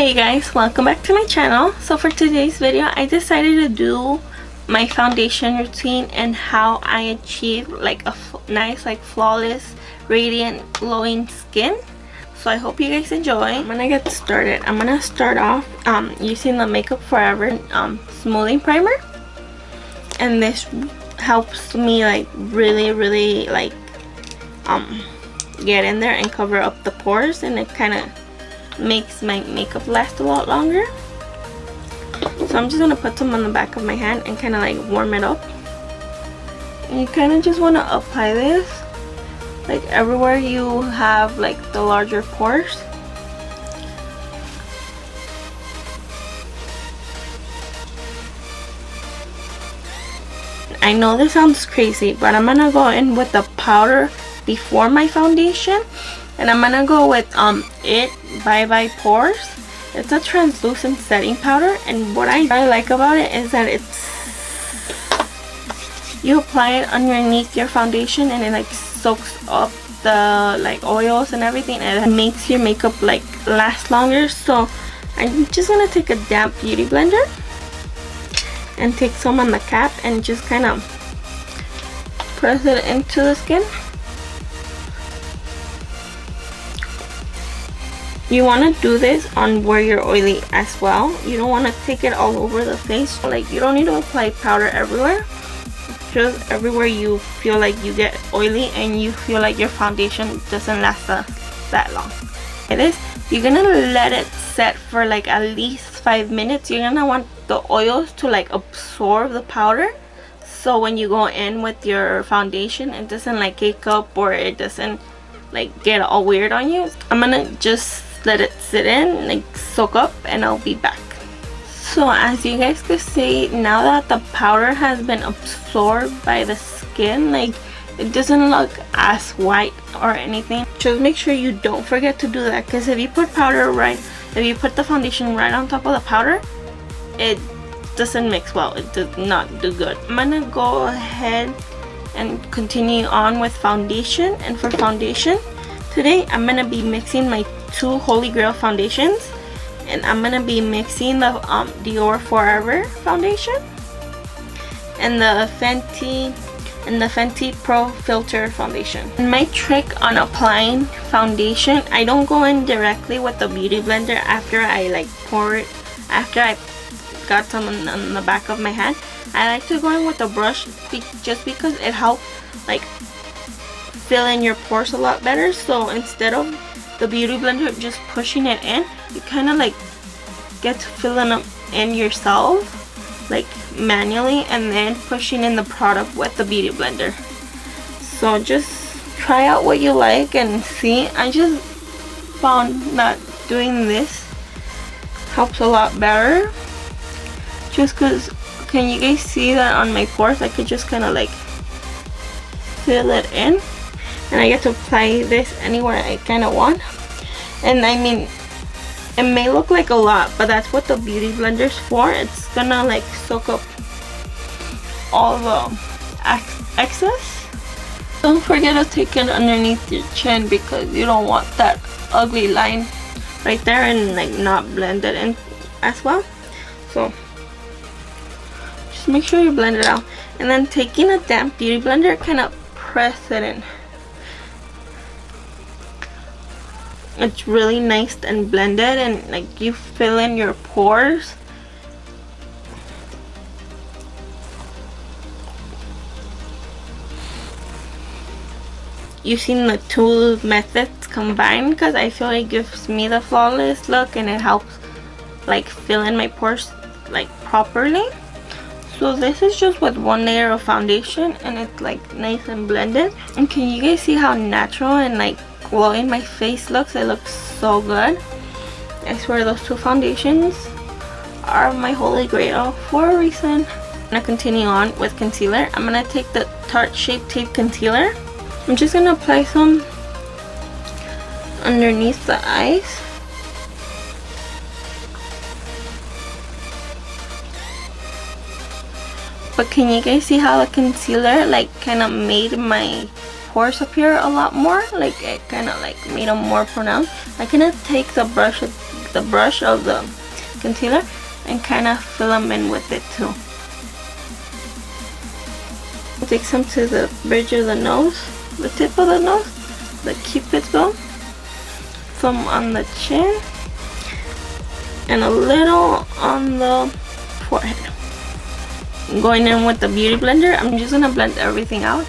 Hey guys, welcome back to my channel. So for today's video, I decided to do my foundation routine and how I achieve like a nice, like flawless, radiant, glowing skin. So I hope you guys enjoy. I'm gonna get started. I'm gonna start off using the Makeup Forever smoothing primer, and this helps me like really like get in there and cover up the pores, and it kind of makes my makeup last a lot longer. So I'm just gonna put some on the back of my hand and kind of like warm it up. And you kind of just want to apply this like everywhere you have like the larger pores. I know this sounds crazy, but I'm gonna go in with the powder before my foundation, and I'm gonna go with it Bye Pores. It's a translucent setting powder, and what I like about it is that you apply it underneath your foundation and it like soaks up the like oils and everything, and it makes your makeup like last longer. So I'm just gonna take a damp beauty blender and take some on the cap and just kind of press it into the skin. You want to do this on where you're oily as well. You don't want to take it all over the face. Like, you don't need to apply powder everywhere, just everywhere you feel like you get oily and you feel like your foundation doesn't last that long. It is, you're gonna let it set for like at least 5 minutes. You're gonna want the oils to like absorb the powder, so when you go in with your foundation it doesn't like cake up or it doesn't like get all weird on you. I'm gonna just let it sit in, like soak up, and I'll be back. So as you guys can see, now that the powder has been absorbed by the skin, like it doesn't look as white or anything. Just make sure you don't forget to do that, because if you put the foundation right on top of the powder, it doesn't mix well. It does not do good. I'm gonna go ahead and continue on with foundation. And for foundation today, I'm gonna be mixing my two Holy Grail foundations, and I'm gonna be mixing the Dior Forever foundation and the Fenty Pro Filter foundation. And my trick on applying foundation, I don't go in directly with the beauty blender after I like pour it, after I got some on the back of my hand. I like to go in with a brush just because it helps like fill in your pores a lot better. So instead of the beauty blender just pushing it in, you kind of like get to filling them in yourself like manually, and then pushing in the product with the beauty blender. So just try out what you like and see. I just found that doing this helps a lot better, just because, can you guys see that on my pores I could just kind of like fill it in, and I get to apply this anywhere I kind of want. And I mean, it may look like a lot, but that's what the beauty blender's for. It's gonna like soak up all the excess. Don't forget to take it underneath your chin, because you don't want that ugly line right there and like not blend it in as well. So just make sure you blend it out, and then taking a damp beauty blender, kind of press it in. It's really nice and blended, and like you fill in your pores. Using the two methods combined, because I feel it gives me the flawless look and it helps like fill in my pores like properly. So this is just with one layer of foundation, and it's like nice and blended. And can you guys see how natural and like glowing my face looks? It looks so good. I swear those two foundations are my holy grail for a reason. I'm gonna continue on with concealer. I'm gonna take the Tarte Shape Tape Concealer. I'm just gonna apply some underneath the eyes. But can you guys see how the concealer like kind of made my pores appear a lot more? Like it kind of like made them more pronounced. I cannot take the brush with the brush of the concealer and kind of fill them in with it too. Take some to the bridge of the nose, the tip of the nose, the cupid's bow, some on the chin, and a little on the forehead. Going in with the beauty blender, I'm just gonna blend everything out.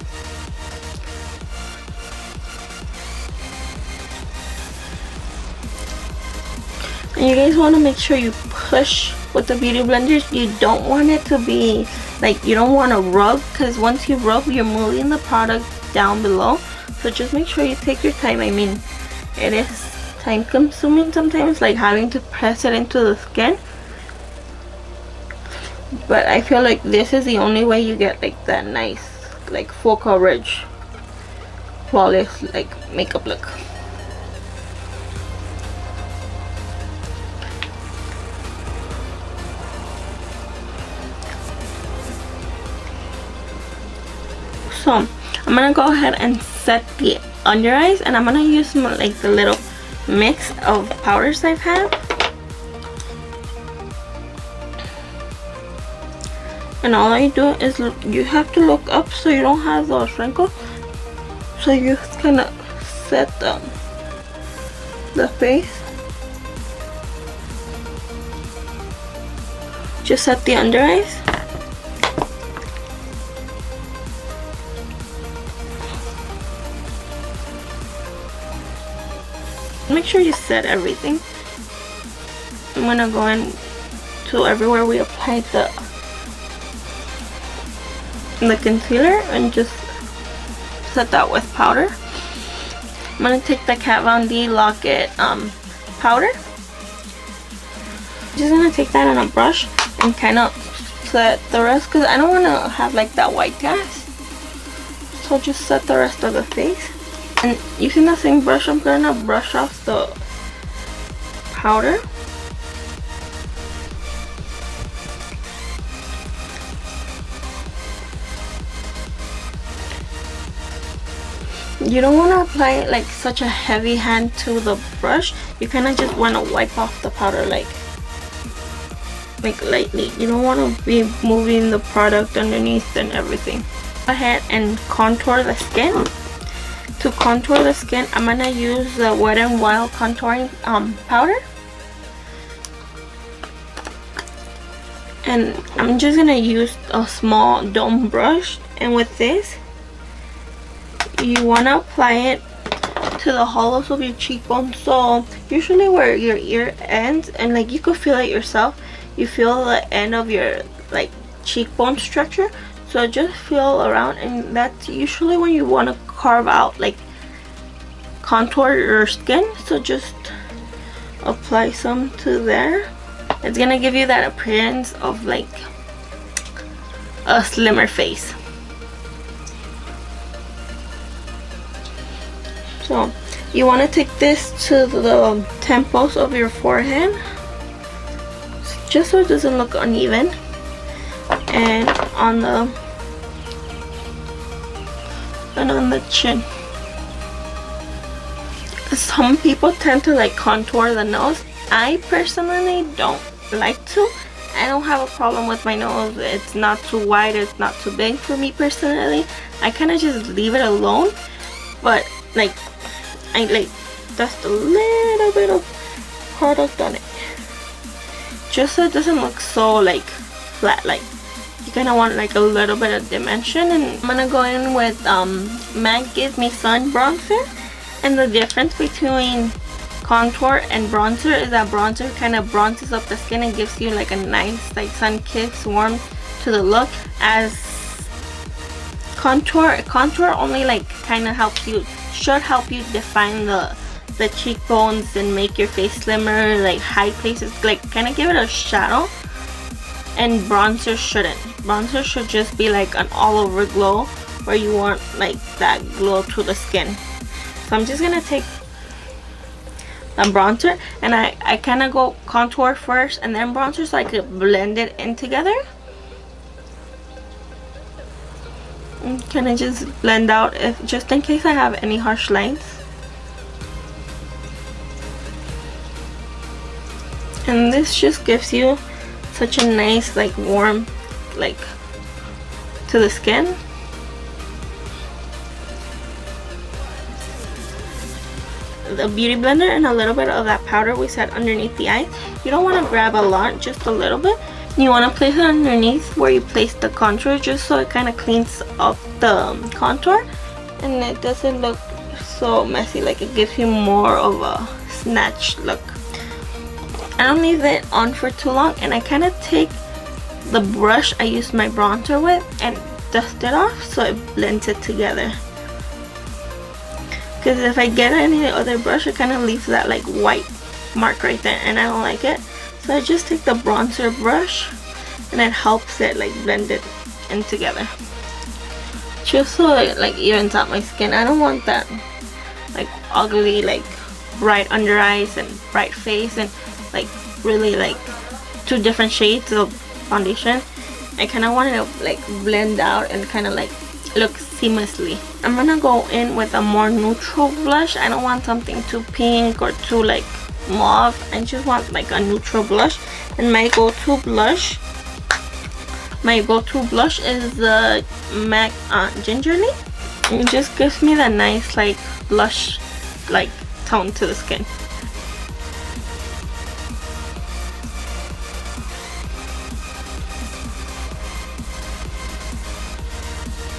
And you guys want to make sure you push with the beauty blenders. You don't want it to be like, you don't want to rub, because once you rub, you're moving the product down below. So just make sure you take your time. I mean, it is time consuming sometimes, like having to press it into the skin, but I feel like this is the only way you get like that nice, like full coverage, flawless like makeup look. So I'm gonna go ahead and set the under eyes, and I'm gonna use like the little mix of powders I've had. And all I do is you have to look up so you don't have those wrinkles. So you kind of set the face. Just set the under eyes. Make sure you set everything. I'm gonna go in to everywhere we applied the concealer and just set that with powder. I'm gonna take the Kat Von D Lock-It powder. Just gonna take that on a brush and kind of set the rest, because I don't want to have like that white cast. So just set the rest of the face. And using the same brush, I'm gonna brush off the powder. You don't want to apply like such a heavy hand to the brush. You kind of just want to wipe off the powder like lightly. You don't want to be moving the product underneath and everything. Go ahead and contour the skin. To contour the skin, I'm gonna use the Wet n Wild contouring powder, and I'm just gonna use a small dome brush. And with this, you wanna apply it to the hollows of your cheekbones. So usually where your ear ends, and like you could feel it yourself, you feel the end of your like cheekbone structure. So just feel around, and that's usually when you want to carve out, like contour your skin. So just apply some to there. It's gonna give you that appearance of like a slimmer face. So you want to take this to the temples of your forehead, just so it doesn't look uneven, and on the chin. Some people tend to like contour the nose. I personally don't like to. I don't have a problem with my nose. It's not too wide, it's not too big for me personally. I kind of just leave it alone, but like I like dust a little bit of product on it, just so it doesn't look so like flat. Like you kind of want like a little bit of dimension. And I'm gonna go in with MAC Give Me Sun bronzer. And the difference between contour and bronzer is that bronzer kind of bronzes up the skin and gives you like a nice like sun-kissed warmth to the look, as contour only like kind of should help you define the cheekbones and make your face slimmer, like high places, like kind of give it a shadow. And bronzer shouldn't. Bronzer should just be like an all-over glow, where you want like that glow to the skin. So I'm just gonna take the bronzer, and I kind of go contour first and then bronzer, so I could blend it in together. And kind of just blend out, just in case I have any harsh lines. And this just gives you such a nice like warm like to the skin. The beauty blender and a little bit of that powder we set underneath the eye. You don't want to grab a lot, just a little bit. You want to place it underneath where you place the contour, just so it kind of cleans up the contour and it doesn't look so messy. Like it gives you more of a snatched look. I don't leave it on for too long, and I kind of take the brush I used my bronzer with and dust it off so it blends it together. Because if I get any other brush, it kind of leaves that like white mark right there, and I don't like it. So I just take the bronzer brush and it helps it like blend it in together, just so it like evens out my skin. I don't want that like ugly like bright under eyes and bright face and like really like two different shades of foundation. I kind of want it to like blend out and kind of like look seamlessly. I'm gonna go in with a more neutral blush. I don't want something too pink or too like mauve. I just want like a neutral blush, and my go-to blush is the MAC Gingerly. It just gives me that nice like blush like tone to the skin.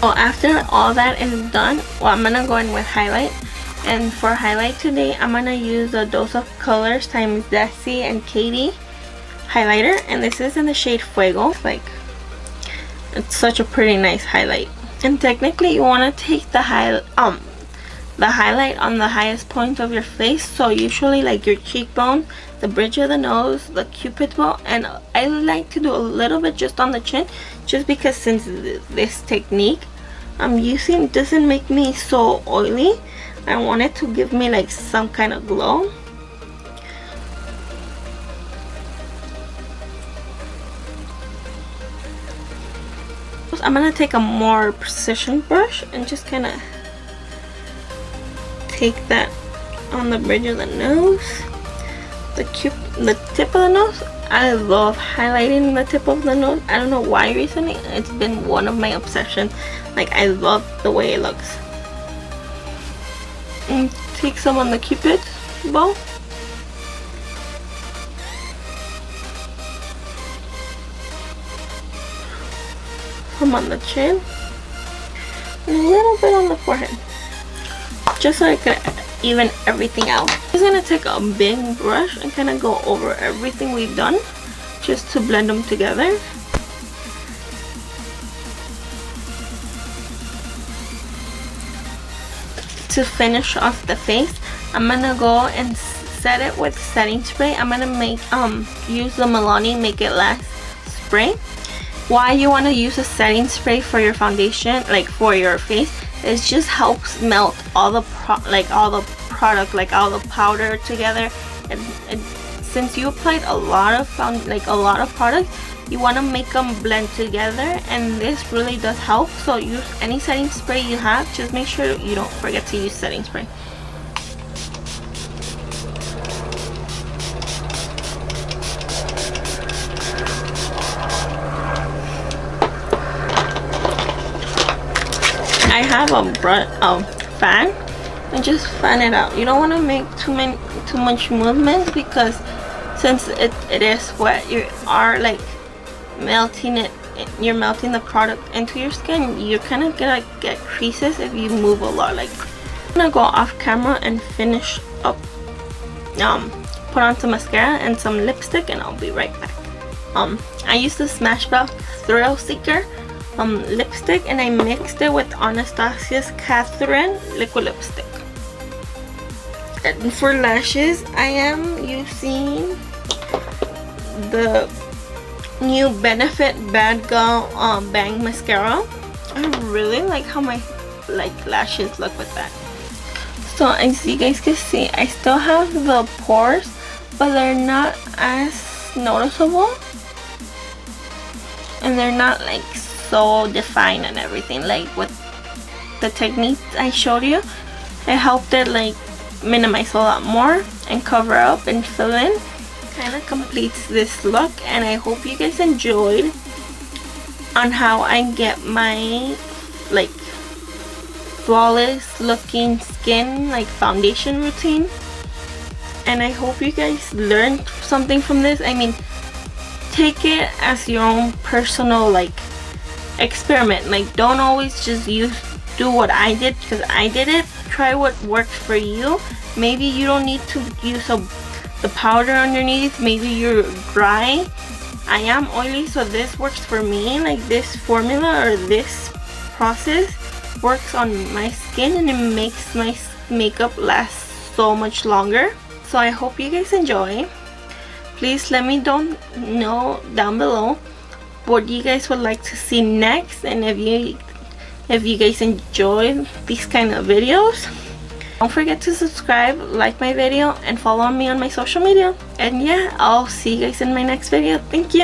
So after all that is done, well, I'm gonna go in with highlight. And for highlight today, I'm gonna use the Dose of Colors times Desi and Katy highlighter, and this is in the shade Fuego. Like, it's such a pretty nice highlight. And technically, you want to take the highlight on the highest point of your face. So usually, like your cheekbone, the bridge of the nose, the cupid's bow, and I like to do a little bit just on the chin, just because since this technique I'm using doesn't make me so oily, I want it to give me like some kind of glow. I'm gonna take a more precision brush and just kind of take that on the bridge of the nose, the tip of the nose. I love highlighting the tip of the nose. I don't know why recently. It's been one of my obsessions. Like, I love the way it looks. And take some on the cupid's bow. Some on the chin. And a little bit on the forehead. Just so I could even everything out. I'm just gonna take a big brush and kind of go over everything we've done, just to blend them together. To finish off the face, I'm gonna go and set it with setting spray. I'm gonna use the Milani Make It Last spray. Why you want to use a setting spray for your foundation, like for your face, it just helps melt all the product, like all the powder together. And since you applied a lot of product, you want to make them blend together, and this really does help. So use any setting spray you have. Just make sure you don't forget to use setting spray. I have a fan, and just fan it out. You don't want to make too much movements, because since it is wet, you are like melting it. You're melting the product into your skin. You're kind of gonna get creases if you move a lot. Like, I'm gonna go off camera and finish up. Put on some mascara and some lipstick, and I'll be right back. I used the Smashbox Thrill Seeker lipstick, and I mixed it with Anastasia Kathryn Liquid lipstick. And for lashes, I am using the new Benefit Bad Girl Bang Mascara. I really like how my lashes look with that. So as you guys can see, I still have the pores, but they're not as noticeable, and they're not like so defined and everything. Like with the techniques I showed you, it helped it like minimize a lot more and cover up and fill in. kind of completes this look, and I hope you guys enjoyed on how I get my like flawless looking skin like foundation routine. And I hope you guys learned something from this. I mean, take it as your own personal like experiment. Like, don't always just do what I did because I did it. Try what works for you. Maybe you don't need to use the powder underneath. Maybe you're dry. I am oily, so this works for me. Like, this formula or this process works on my skin, and it makes my makeup last so much longer. So I hope you guys enjoy. Please let me know down below what you guys would like to see next, and if you guys enjoy these kind of videos. Don't forget to subscribe, like my video, and follow me on my social media. And yeah, I'll see you guys in my next video. Thank you.